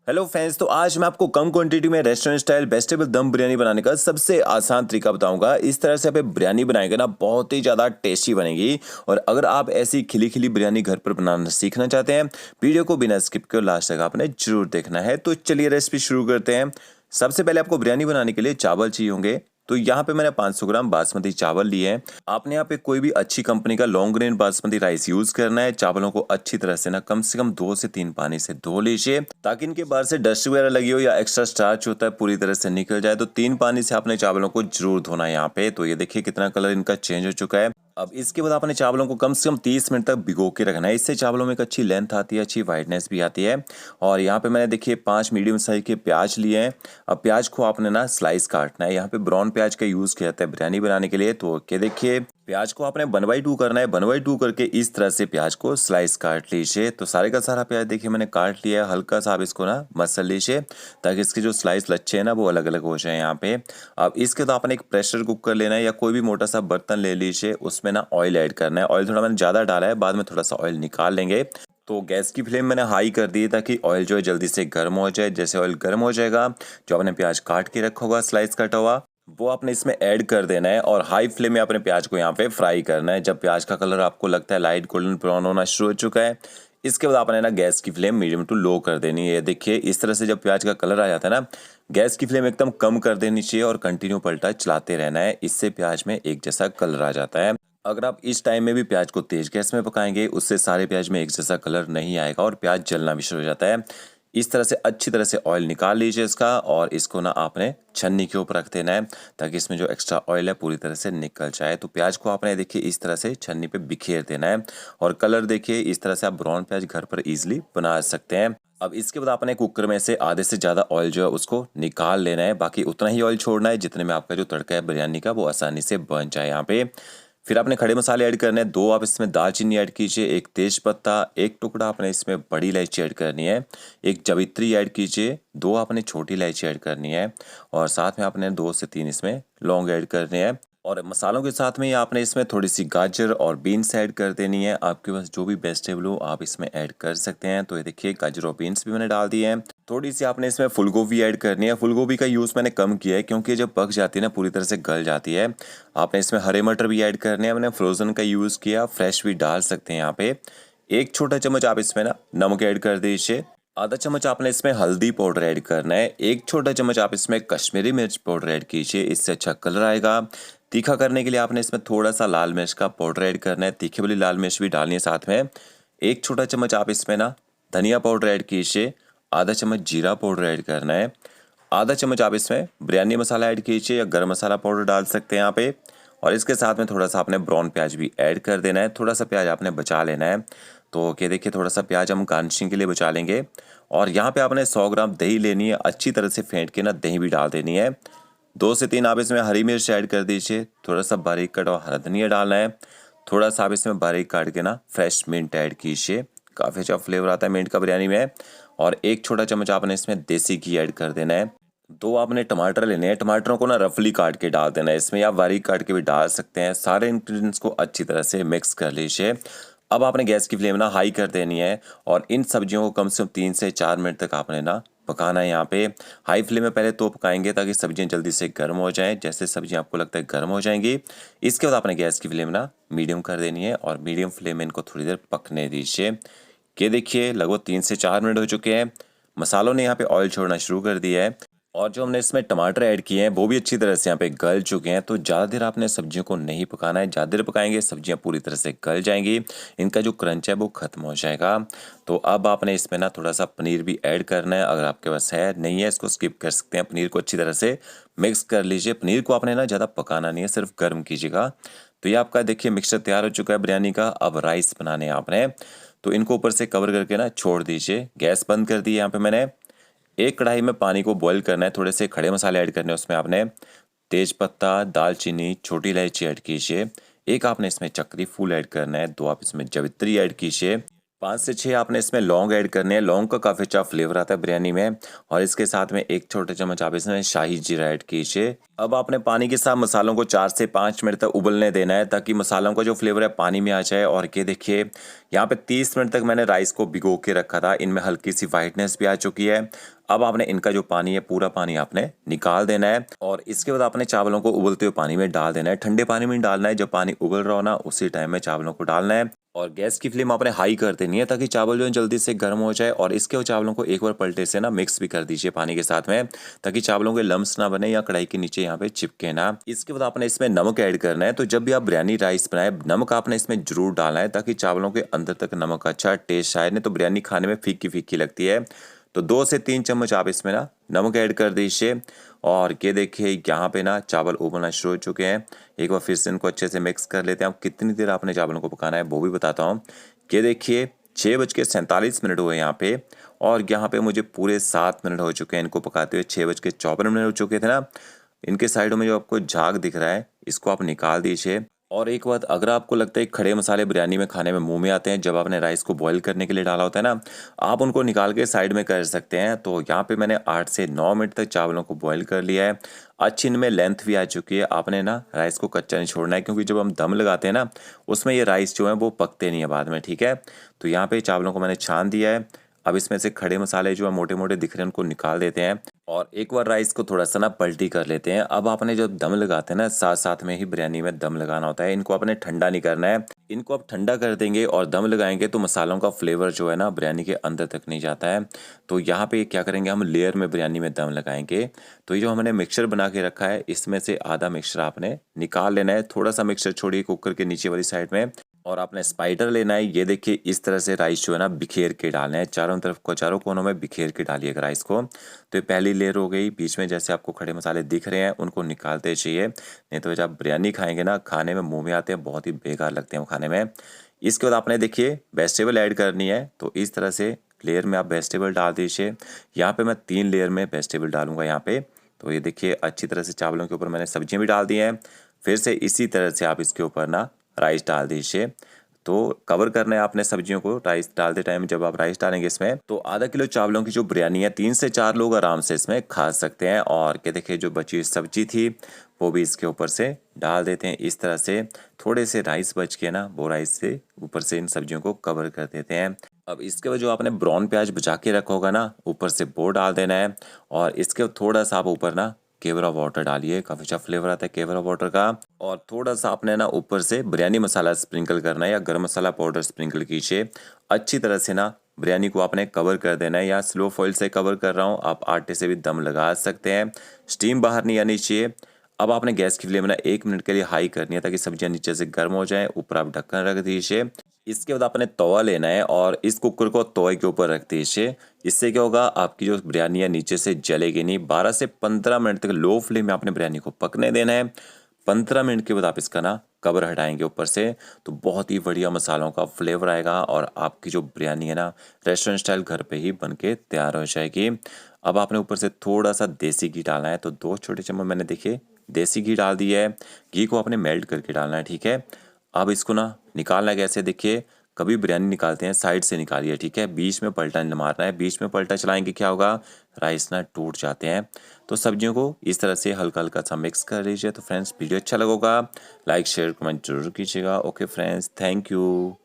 Hello friends, तो आज मैं आपको कम क्वांटिटी में रेस्टोरेंट स्टाइल वेजिटेबल दम बिरयानी बनाने का सबसे आसान तरीका बताऊंगा। इस तरह से आप ये बिरयानी बनाएंगे ना, बहुत ही ज़्यादा टेस्टी बनेगी। और अगर आप ऐसी खिली खिली बिरयानी घर पर बनाना सीखना चाहते हैं, वीडियो को बिना स्किप किए लास्ट तक आपने जरूर देखना है। तो चलिए रेसिपी शुरू करते हैं। सबसे पहले आपको बिरयानी बनाने के लिए चावल चाहिए होंगे। तो यहाँ पे मैंने 500 ग्राम बासमती चावल लिए हैं। आपने यहाँ पे कोई भी अच्छी कंपनी का long grain basmati rice use करना है। चावलों को अच्छी तरह से ना कम से कम 2 से 3 पानी से धो लीजिए, ताकि इनके बाहर से डस्ट वगैरह लगी हो या एक्स्ट्रा स्टार्च होता है पूरी तरह से निकल जाए। तो 3 पानी से आपने चावलों को जरूर धोना है यहाँ पे। तो ये देखिए कितना कलर इनका चेंज हो चुका है। अब इसके बाद आपने चावलों को कम से कम 30 मिनट तक भिगो के रखना है। इससे चावलों में एक अच्छी लेंथ आती है, अच्छी वाइटनेस भी आती है। और यहाँ पे मैंने देखिए 5 मीडियम साइज के प्याज लिए हैं। अब प्याज को आपने ना स्लाइस काटना है। यहाँ पे ब्राउन प्याज का यूज किया जाता है बिरयानी बनाने के लिए। तो क्या देखिए, प्याज को आपने 1/2 करना है। 1/2 करके इस तरह से प्याज को स्लाइस काट लीजिए। तो सारे का सारा प्याज देखिए मैंने काट लिया है। हल्का सा आप इसको ना मसल लीजिए, ताकि इसके जो स्लाइस लच्छे हैं ना वो अलग अलग हो जाए यहाँ पे। अब इसके तो आपने एक प्रेशर कुकर लेना है या कोई भी मोटा सा बर्तन ले लीजिए। उसमें ना ऑयल ऐड करना है। ऑयल थोड़ा मैंने ज़्यादा डाला है, बाद में थोड़ा सा ऑयल निकाल लेंगे। तो गैस की फ्लेम मैंने हाई कर दी है, ताकि ऑयल जो है जल्दी से गर्म हो जाए। जैसे ऑयल गर्म हो जाएगा, जो आपने प्याज काट के रखा होगा स्लाइस कटा हुआ, वो आपने इसमें ऐड कर देना है। और हाई फ्लेम में अपने प्याज को यहाँ पे फ्राई करना है। जब प्याज का कलर आपको लगता है लाइट गोल्डन ब्राउन होना शुरू हो चुका है, इसके बाद आपने ना गैस की फ्लेम मीडियम टू लो कर देनी है। देखिए इस तरह से जब प्याज का कलर आ जाता है ना, गैस की फ्लेम एकदम कम कर देनी चाहिए और कंटिन्यू पलटा चलाते रहना है। इससे प्याज में एक जैसा कलर आ जाता है। अगर आप इस टाइम में भी प्याज को तेज गैस में पकाएंगे, उससे सारे प्याज में एक जैसा कलर नहीं आएगा और प्याज जलना भी शुरू हो जाता है। इस तरह से अच्छी तरह से ऑयल निकाल लीजिए इसका, और इसको ना आपने छन्नी के ऊपर रख देना है, ताकि इसमें जो एक्स्ट्रा ऑयल है पूरी तरह से निकल जाए। तो प्याज को आपने देखिए इस तरह से छन्नी पे बिखेर देना है। और कलर देखिए इस तरह से आप ब्राउन प्याज घर पर इजीली बना सकते हैं। अब इसके बाद आपने कुकर में से आधे से ज़्यादा ऑयल जो है उसको निकाल लेना है। बाकी उतना ही ऑयल छोड़ना है जितने में आपका जो तड़का है बिरयानी का वो आसानी से बन जाए यहाँ पे। फिर आपने खड़े मसाले ऐड करने हैं। 2 आप इसमें दालचीनी ऐड कीजिए, 1 तेज पत्ता, 1 टुकड़ा आपने इसमें बड़ी इलायची ऐड करनी है, 1 जवित्री ऐड कीजिए, 2 आपने छोटी इलायची ऐड करनी है, और साथ में आपने 2 से 3 इसमें लौंग ऐड करने हैं। और मसालों के साथ में ही आपने इसमें थोड़ी सी गाजर और बीन्स ऐड कर देनी है। आपके पास जो भी वेजिटेबल हो आप इसमें ऐड कर सकते हैं। तो ये देखिए गाजर और बीन्स भी मैंने डाल दिए हैं। थोड़ी सी आपने इसमें फूल गोभी ऐड करनी है। फूल गोभी का यूज़ मैंने कम किया है, क्योंकि जब पक जाती है ना पूरी तरह से गल जाती है। आपने इसमें हरे मटर भी ऐड करने हैं। मैंने फ्रोज़न का यूज़ किया, फ्रेश भी डाल सकते हैं यहाँ पे। 1 छोटा चम्मच आप इसमें ना नमक ऐड कर दीजिए। आधा चम्मच आपने इसमें हल्दी पाउडर ऐड करना है। 1 छोटा चम्मच आप इसमें कश्मीरी मिर्च पाउडर ऐड कीजिए, इससे अच्छा कलर आएगा। तीखा करने के लिए आपने इसमें थोड़ा सा लाल मिर्च का पाउडर ऐड करना है। तीखी वाली लाल मिर्च भी डालनी है साथ में। 1 छोटा चम्मच आप इसमें ना धनिया पाउडर ऐड कीजिए। आधा चम्मच जीरा पाउडर ऐड करना है। आधा चम्मच आप इसमें बिरयानी मसाला ऐड कीजिए या गरम मसाला पाउडर डाल सकते हैं यहाँ पे। और इसके साथ में थोड़ा सा आपने ब्राउन प्याज भी ऐड कर देना है। थोड़ा सा प्याज आपने बचा लेना है। तो क्या देखिए थोड़ा सा प्याज हम गार्निशिंग के लिए बचा लेंगे। और यहाँ पे आपने 100 ग्राम दही लेनी है, अच्छी तरह से फेंट के ना दही भी डाल देनी है। 2 से 3 आप इसमें हरी मिर्च ऐड कर दीजिए। थोड़ा सा बारीक कटा हुआ हरा धनिया डालना है। थोड़ा सा आप इसमें बारीक काट के ना फ्रेश मिंट ऐड कीजिए, काफ़ी अच्छा फ्लेवर आता है मिंट का बिरयानी में। और 1 छोटा चम्मच आपने इसमें देसी घी ऐड कर देना है। 2 आपने टमाटर लेने हैं। टमाटरों को ना रफली काट के डाल देना है इसमें, या बारीक काट के भी डाल सकते हैं। सारे इंग्रेडिएंट्स को अच्छी तरह से मिक्स कर लीजिए। अब आपने गैस की फ्लेम ना हाई कर देनी है, और इन सब्जियों को कम से कम 3 से 4 मिनट तक आपने ना पकाना है यहाँ पे। हाई फ्लेम में पहले तो पकाएंगे, ताकि सब्जियां जल्दी से गर्म हो जाएं। जैसे सब्जियां आपको लगता है गर्म हो जाएंगी, इसके बाद आपने गैस की फ्लेम ना मीडियम कर देनी है, और मीडियम फ्लेम में इनको थोड़ी देर पकने दीजिए। ये देखिए लगभग 3 से 4 मिनट हो चुके हैं। मसालों ने यहाँ पे ऑयल छोड़ना शुरू कर दिया है, और जो हमने इसमें टमाटर ऐड किए हैं वो भी अच्छी तरह से यहाँ पे गल चुके हैं। तो ज़्यादा देर आपने सब्जियों को नहीं पकाना है। ज़्यादा देर पकाएंगे सब्जियाँ पूरी तरह से गल जाएंगी, इनका जो क्रंच है वो ख़त्म हो जाएगा। तो अब आपने इसमें ना थोड़ा सा पनीर भी ऐड करना है। अगर आपके पास है, नहीं है इसको स्किप कर सकते हैं। पनीर को अच्छी तरह से मिक्स कर लीजिए। पनीर को आपने ना ज़्यादा पकाना नहीं है, सिर्फ गर्म कीजिएगा। तो ये आपका देखिए मिक्सचर तैयार हो चुका है बिरयानी का। अब राइस बनाने हैं आपने, तो इनको ऊपर से कवर करके ना छोड़ दीजिए। गैस बंद कर दी यहाँ पे मैंने। एक कढ़ाई में पानी को बॉईल करना है। थोड़े से खड़े मसाले ऐड करने हैं उसमें। आपने तेज पत्ता, दालचीनी, छोटी इलायची ऐड कीजिए। 1 आपने इसमें चक्री फूल ऐड करना है। 2 आप इसमें जवित्री ऐड कीजिए। 5 से 6 आपने इसमें लौंग ऐड करने हैं। लौंग का काफ़ी अच्छा फ्लेवर आता है बिरयानी में। और इसके साथ में 1 छोटे चम्मच आप इसमें शाही जीरा ऐड कीजिए। अब आपने पानी के साथ मसालों को 4 से 5 मिनट तक उबलने देना है, ताकि मसालों का जो फ्लेवर है पानी में आ जाए। और ये देखिए यहाँ पे 30 मिनट तक मैंने राइस को भिगो के रखा था, इनमें हल्की सी वाइटनेस भी आ चुकी है। अब आपने इनका जो पानी है पूरा पानी आपने निकाल देना है, और इसके बाद आपने चावलों को उबलते हुए पानी में डाल देना है। ठंडे पानी में डालना है, जब पानी उबल रहा हो ना उसी टाइम में चावलों को डालना है। और गैस की फ्लेम आपने हाई कर देनी है, ताकि चावल जो है जल्दी से गर्म हो जाए। और इसके चावलों को एक बार पलटे से ना मिक्स भी कर दीजिए पानी के साथ में, ताकि चावलों के लम्स ना बने या कढ़ाई के नीचे यहाँ पे चिपके ना। इसके बाद आपने इसमें नमक ऐड करना है। तो जब भी आप बिरयानी राइस बनाए, नमक आपने इसमें जरूर डालना है, ताकि चावलों के अंदर तक नमक का अच्छा टेस्ट आए। नहीं तो बिरयानी खाने में फीकी फीकी लगती है। तो 2 से 3 चम्मच आप इसमें ना नमक ऐड कर दीजिए। और ये देखिए यहाँ पे ना चावल उबलना शुरू हो चुके हैं। एक बार फिर से इनको अच्छे से मिक्स कर लेते हैं। अब कितनी देर आपने चावलों को पकाना है वो भी बताता हूँ। ये देखिए 6:47 हुए यहाँ पे, और यहाँ पे मुझे पूरे 7 मिनट हो चुके हैं इनको पकाते हुए। 6:54 हो चुके थे ना। इनके साइडों में जो आपको झाग दिख रहा है, इसको आप निकाल दीजिए। और एक बात, अगर आपको लगता है खड़े मसाले बिरयानी में खाने में मुंह में आते हैं, जब आपने राइस को बॉईल करने के लिए डाला होता है ना, आप उनको निकाल के साइड में कर सकते हैं। तो यहाँ पे मैंने 8 से 9 मिनट तक चावलों को बॉईल कर लिया है। अच्छी इनमें लेंथ भी आ चुकी है। आपने ना राइस को कच्चा नहीं छोड़ना है, क्योंकि जब हम दम लगाते हैं ना उसमें ये राइस जो है वो पकते नहीं है बाद में, ठीक है। तो यहाँ पे चावलों को मैंने छान दिया है। अब इसमें से खड़े मसाले जो है मोटे मोटे दिख रहे हैं उनको निकाल देते हैं, और एक बार राइस को थोड़ा सा ना पलटी कर लेते हैं। अब आपने जब दम लगाते हैं ना, साथ साथ में ही बिरयानी में दम लगाना होता है। इनको आपने ठंडा नहीं करना है। इनको आप ठंडा कर देंगे और दम लगाएंगे तो मसालों का फ्लेवर जो है ना बिरयानी के अंदर तक नहीं जाता है। तो यहाँ पे क्या करेंगे, हम लेयर में बिरयानी में दम लगाएंगे। तो ये जो हमने मिक्सचर बना के रखा है, इसमें से आधा मिक्सचर आपने निकाल लेना है। थोड़ा सा मिक्सचर छोड़िए कुकर के नीचे वाली साइड में, और आपने स्पाइडर लेना है। ये देखिए इस तरह से राइस जो है ना बिखेर के डालना है, चारों तरफ को, चारों कोनों में बिखेर के डालिएगा राइस को। तो ये पहली लेयर हो गई। बीच में जैसे आपको खड़े मसाले दिख रहे हैं उनको निकालते चाहिए, नहीं तो जब आप बिरयानी खाएंगे ना, खाने में मुंह में आते हैं, बहुत ही बेकार लगते हैं वो खाने में। इसके बाद आपने देखिए वेजिटेबल ऐड करनी है। तो इस तरह से लेयर में आप वेजिटेबल डाल दीजिए। यहाँ पे मैं 3 लेयर में वेजिटेबल डालूंगा यहाँ पे। तो ये देखिए अच्छी तरह से चावलों के ऊपर मैंने सब्जियाँ भी डाल दी हैं। फिर से इसी तरह से आप इसके ऊपर ना राइस डाल दीजिए। तो कवर करना है आपने सब्जियों को राइस डालते टाइम। जब आप राइस डालेंगे इसमें, तो आधा किलो चावलों की जो बिरयानी है 3 से 4 लोग आराम से इसमें खा सकते हैं। और क्या देखिए जो बची हुई सब्जी थी वो भी इसके ऊपर से डाल देते हैं। इस तरह से थोड़े से राइस बच के ना, वो राइस से ऊपर से इन सब्जियों को कवर कर देते हैं। अब इसके बाद जो आपने ब्राउन प्याज बचा के रखा होगा ना, ऊपर से वो डाल देना है। और इसके बाद थोड़ा सा आप ऊपर ना केवड़ा वाटर डालिए, काफ़ी अच्छा फ्लेवर आता है केवड़ा वाटर का। और थोड़ा सा आपने ना ऊपर से बिरयानी मसाला स्प्रिंकल करना है, या गरम मसाला पाउडर स्प्रिंकल कीजिए। अच्छी तरह से ना बिरयानी को आपने कवर कर देना है। या स्लो फॉइल से कवर कर रहा हूँ, आप आटे से भी दम लगा सकते हैं। स्टीम बाहर नहीं आनी चाहिए। अब आपने गैस की फ्लेम ना 1 मिनट के लिए हाई करनी है, ताकि सब्जियां नीचे से गर्म हो जाएं। ऊपर आप ढक्कन रख दीजिए। इसके बाद आपने तवा लेना है, और इस कुकर को तवे के ऊपर रख दीजिए। इससे क्या होगा, आपकी जो बिरयानी है नीचे से जलेगी नहीं। 12 से 15 मिनट तक लो फ्लेम में आपने बिरयानी को पकने देना है। 15 मिनट के बाद आप इसका ना कवर हटाएंगे ऊपर से, तो बहुत ही बढ़िया मसालों का फ्लेवर आएगा, और आपकी जो बिरयानी है ना रेस्टोरेंट स्टाइल घर पे ही बन के तैयार हो जाएगी। अब आपने ऊपर से थोड़ा सा देसी घी डालना है। तो 2 छोटे चम्मच मैंने देखिए देसी घी डाल दिया है। घी को आपने मेल्ट करके डालना है, ठीक है। अब इसको ना निकालना है कैसे, देखिए कभी बिरयानी निकालते हैं साइड से निकालिए, ठीक है। बीच में पलटा नहीं मारना है। बीच में पलटा चलाएंगे क्या होगा, राइस ना टूट जाते हैं। तो सब्जियों को इस तरह से हल्का हल्का सा मिक्स कर लीजिए। तो फ्रेंड्स वीडियो अच्छा लगेगा, लाइक शेयर कमेंट जरूर कीजिएगा। Okay friends, thank you.